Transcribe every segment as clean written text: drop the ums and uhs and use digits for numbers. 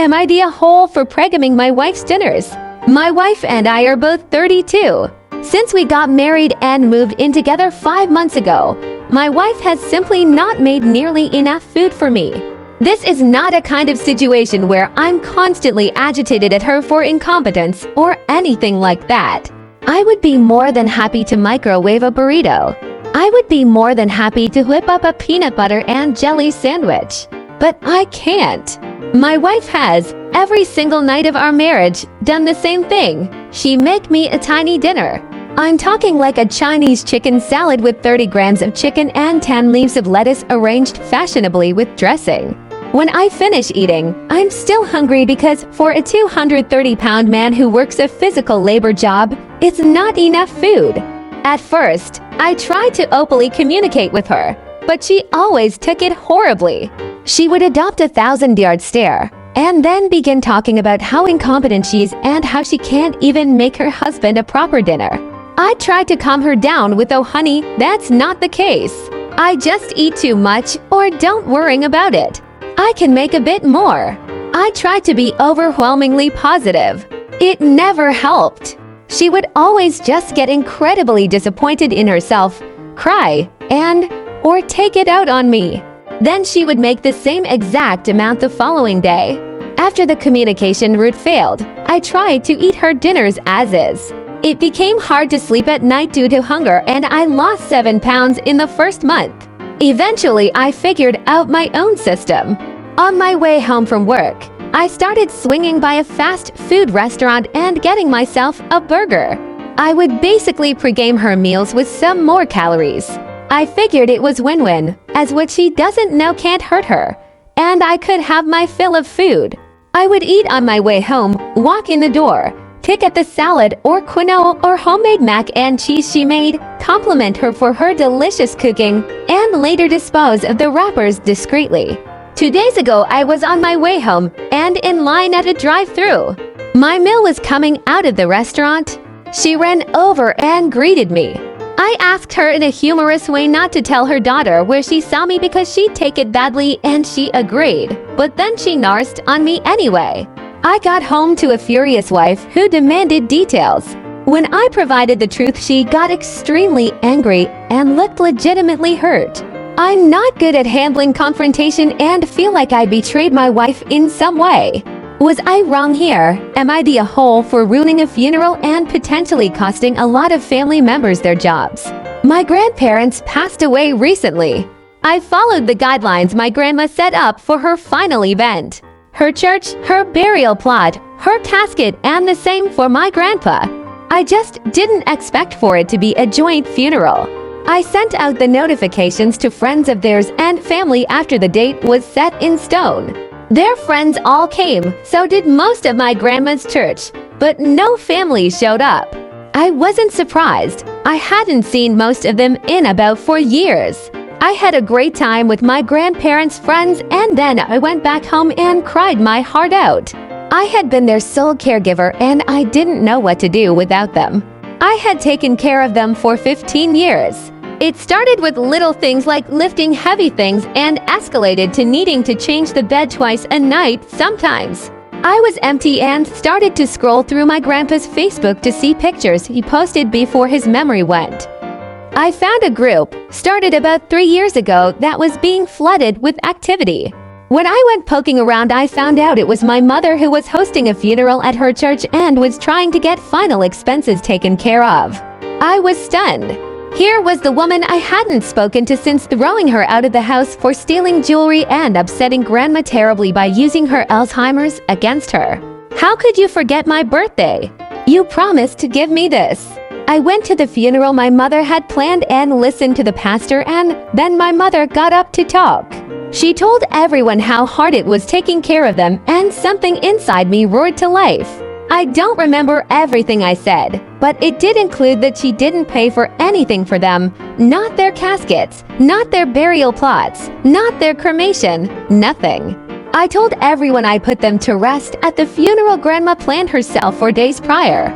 Am I the whole for pregaming my wife's dinners? My wife and I are both 32. Since we got married and moved in together 5 months ago, my wife has simply not made nearly enough food for me. This is not a kind of situation where I'm constantly agitated at her for incompetence or anything like that. I would be more than happy to microwave a burrito. I would be more than happy to whip up a peanut butter and jelly sandwich. But I can't. My wife has, every single night of our marriage, done the same thing. She make me a tiny dinner. I'm talking like a Chinese chicken salad with 30 grams of chicken and 10 leaves of lettuce arranged fashionably with dressing. When I finish eating, I'm still hungry because for a 230-pound man who works a physical labor job, it's not enough food. At first, I tried to openly communicate with her, but she always took it horribly. She would adopt a 1,000-yard stare, and then begin talking about how incompetent she is and how she can't even make her husband a proper dinner. I tried to calm her down with, "Oh honey, that's not the case. I just eat too much, or don't worry about it. I can make a bit more." I tried to be overwhelmingly positive. It never helped. She would always just get incredibly disappointed in herself, cry, or take it out on me. Then she would make the same exact amount the following day. After the communication route failed, I tried to eat her dinners as is. It became hard to sleep at night due to hunger, and I lost 7 pounds in the first month. Eventually, I figured out my own system. On my way home from work, I started swinging by a fast food restaurant and getting myself a burger. I would basically pregame her meals with some more calories. I figured it was win-win, as what she doesn't know can't hurt her, and I could have my fill of food. I would eat on my way home, walk in the door, pick at the salad or quinoa or homemade mac and cheese she made, compliment her for her delicious cooking, and later dispose of the wrappers discreetly. 2 days ago, I was on my way home and in line at a drive-thru. My meal was coming out of the restaurant. She ran over and greeted me. I asked her in a humorous way not to tell her daughter where she saw me because she'd take it badly, and she agreed. But then she narsed on me anyway. I got home to a furious wife who demanded details. When I provided the truth, she got extremely angry and looked legitimately hurt. I'm not good at handling confrontation and feel like I betrayed my wife in some way. Was I wrong here? Am I the a-hole for ruining a funeral and potentially costing a lot of family members their jobs? My grandparents passed away recently. I followed the guidelines my grandma set up for her final event. Her church, her burial plot, her casket, and the same for my grandpa. I just didn't expect for it to be a joint funeral. I sent out the notifications to friends of theirs and family after the date was set in stone. Their friends all came, so did most of my grandma's church, but no family showed up. I wasn't surprised. I hadn't seen most of them in about 4 years. I had a great time with my grandparents' friends, and then I went back home and cried my heart out. I had been their sole caregiver, and I didn't know what to do without them. I had taken care of them for 15 years. It started with little things like lifting heavy things and escalated to needing to change the bed twice a night sometimes. I was empty and started to scroll through my grandpa's Facebook to see pictures he posted before his memory went. I found a group, started about 3 years ago, that was being flooded with activity. When I went poking around, I found out it was my mother who was hosting a funeral at her church and was trying to get final expenses taken care of. I was stunned. Here was the woman I hadn't spoken to since throwing her out of the house for stealing jewelry and upsetting Grandma terribly by using her Alzheimer's against her. How could you forget my birthday? You promised to give me this. I went to the funeral my mother had planned and listened to the pastor, and then my mother got up to talk. She told everyone how hard it was taking care of them, and something inside me roared to life. I don't remember everything I said, but it did include that she didn't pay for anything for them, not their caskets, not their burial plots, not their cremation, nothing. I told everyone I put them to rest at the funeral Grandma planned herself 4 days prior.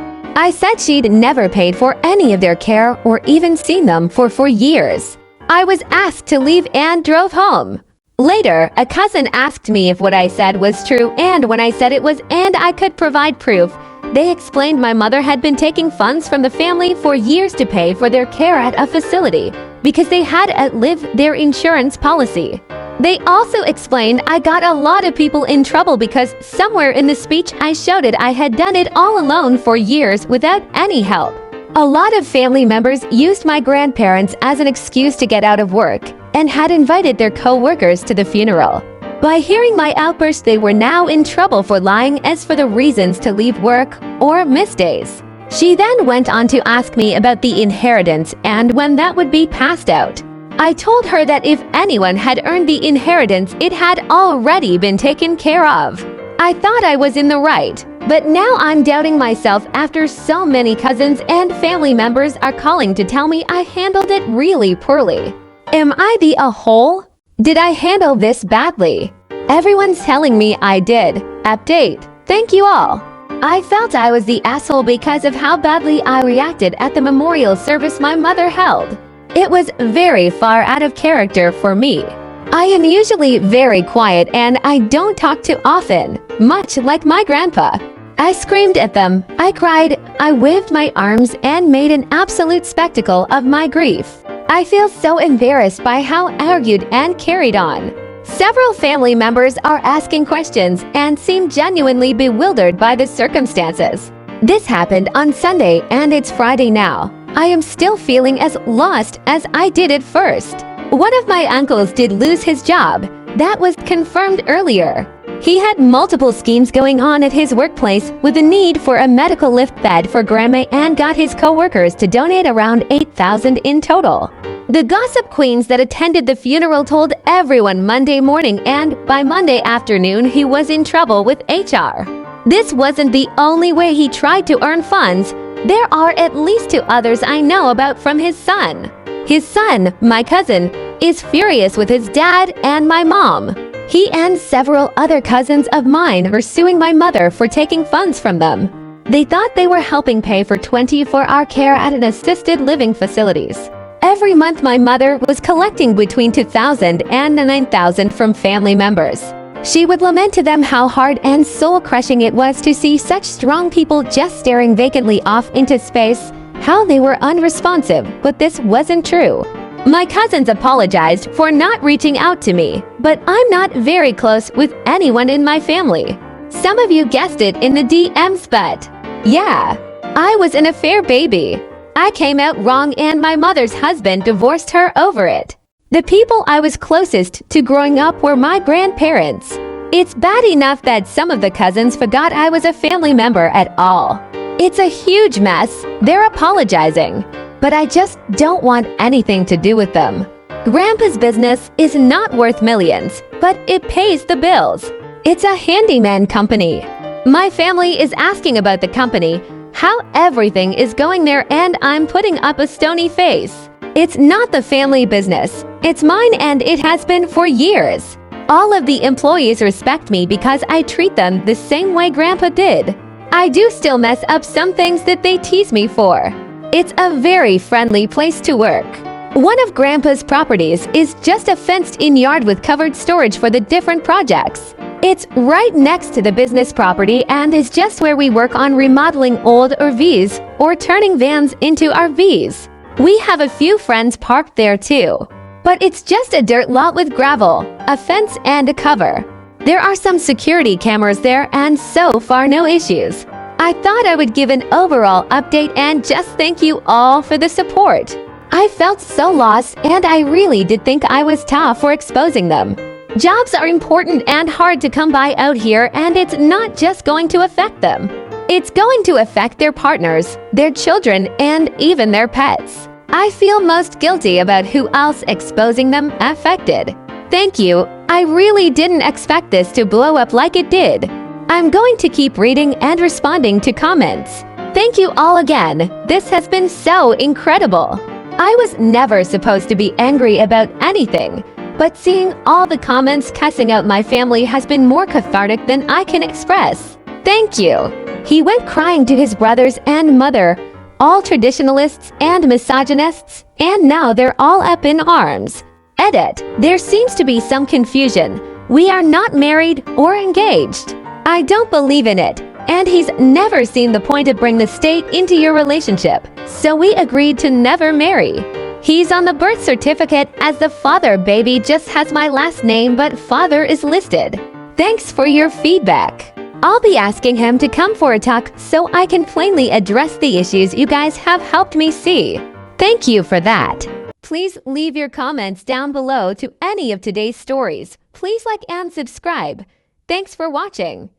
I said she'd never paid for any of their care or even seen them for 4 years. I was asked to leave and drove home. Later, a cousin asked me if what I said was true, and when I said it was and I could provide proof, they explained my mother had been taking funds from the family for years to pay for their care at a facility because they had outlived their insurance policy. They also explained I got a lot of people in trouble because somewhere in the speech I showed it I had done it all alone for years without any help. A lot of family members used my grandparents as an excuse to get out of work and had invited their co-workers to the funeral. By hearing my outburst, they were now in trouble for lying as for the reasons to leave work or miss days. She then went on to ask me about the inheritance and when that would be passed out. I told her that if anyone had earned the inheritance, it had already been taken care of. I thought I was in the right, but now I'm doubting myself after so many cousins and family members are calling to tell me I handled it really poorly. Am I the a-hole? Did I handle this badly? Everyone's telling me I did. Update. Thank you all. I felt I was the asshole because of how badly I reacted at the memorial service my mother held. It was very far out of character for me. I am usually very quiet and I don't talk too often, much like my grandpa. I screamed at them, I cried, I waved my arms and made an absolute spectacle of my grief. I feel so embarrassed by how I argued and carried on. Several family members are asking questions and seem genuinely bewildered by the circumstances. This happened on Sunday and it's Friday now. I am still feeling as lost as I did at first. One of my uncles did lose his job. That was confirmed earlier. He had multiple schemes going on at his workplace with a need for a medical lift bed for grandma and got his co-workers to donate around $8,000 in total. The gossip queens that attended the funeral told everyone Monday morning, and by Monday afternoon he was in trouble with HR. This wasn't the only way he tried to earn funds. There are at least 2 others I know about from his son. His son, my cousin, is furious with his dad and my mom. He and several other cousins of mine are suing my mother for taking funds from them. They thought they were helping pay for 24-hour care at an assisted living facilities. Every month my mother was collecting between $2,000 and $9,000 from family members. She would lament to them how hard and soul-crushing it was to see such strong people just staring vacantly off into space, how they were unresponsive, but this wasn't true. My cousins apologized for not reaching out to me, but I'm not very close with anyone in my family. Some of you guessed it in the DMs, but yeah, I was an affair baby. I came out wrong and my mother's husband divorced her over it. The people I was closest to growing up were my grandparents. It's bad enough that some of the cousins forgot I was a family member at all. It's a huge mess. They're apologizing, but I just don't want anything to do with them. Grandpa's business is not worth millions, but it pays the bills. It's a handyman company. My family is asking about the company, how everything is going there, and I'm putting up a stony face. It's not the family business. It's mine and it has been for years. All of the employees respect me because I treat them the same way Grandpa did. I do still mess up some things that they tease me for. It's a very friendly place to work. One of Grandpa's properties is just a fenced-in yard with covered storage for the different projects. It's right next to the business property and is just where we work on remodeling old RVs or turning vans into RVs. We have a few friends parked there too. But it's just a dirt lot with gravel, a fence and a cover. There are some security cameras there and so far no issues. I thought I would give an overall update and just thank you all for the support. I felt so lost and I really did think I was tough for exposing them. Jobs are important and hard to come by out here, and it's not just going to affect them. It's going to affect their partners, their children, and even their pets. I feel most guilty about who else exposing them affected. Thank you. I really didn't expect this to blow up like it did. I'm going to keep reading and responding to comments. Thank you all again. This has been so incredible. I was never supposed to be angry about anything, but seeing all the comments cussing out my family has been more cathartic than I can express. Thank you. He went crying to his brothers and mother, all traditionalists and misogynists, and now they're all up in arms. Edit. There seems to be some confusion. We are not married or engaged. I don't believe in it, and he's never seen the point of bringing the state into your relationship, so we agreed to never marry. He's on the birth certificate as the father. Baby just has my last name, but father is listed. Thanks for your feedback. I'll be asking him to come for a talk so I can plainly address the issues you guys have helped me see. Thank you for that. Please leave your comments down below to any of today's stories. Please like and subscribe. Thanks for watching.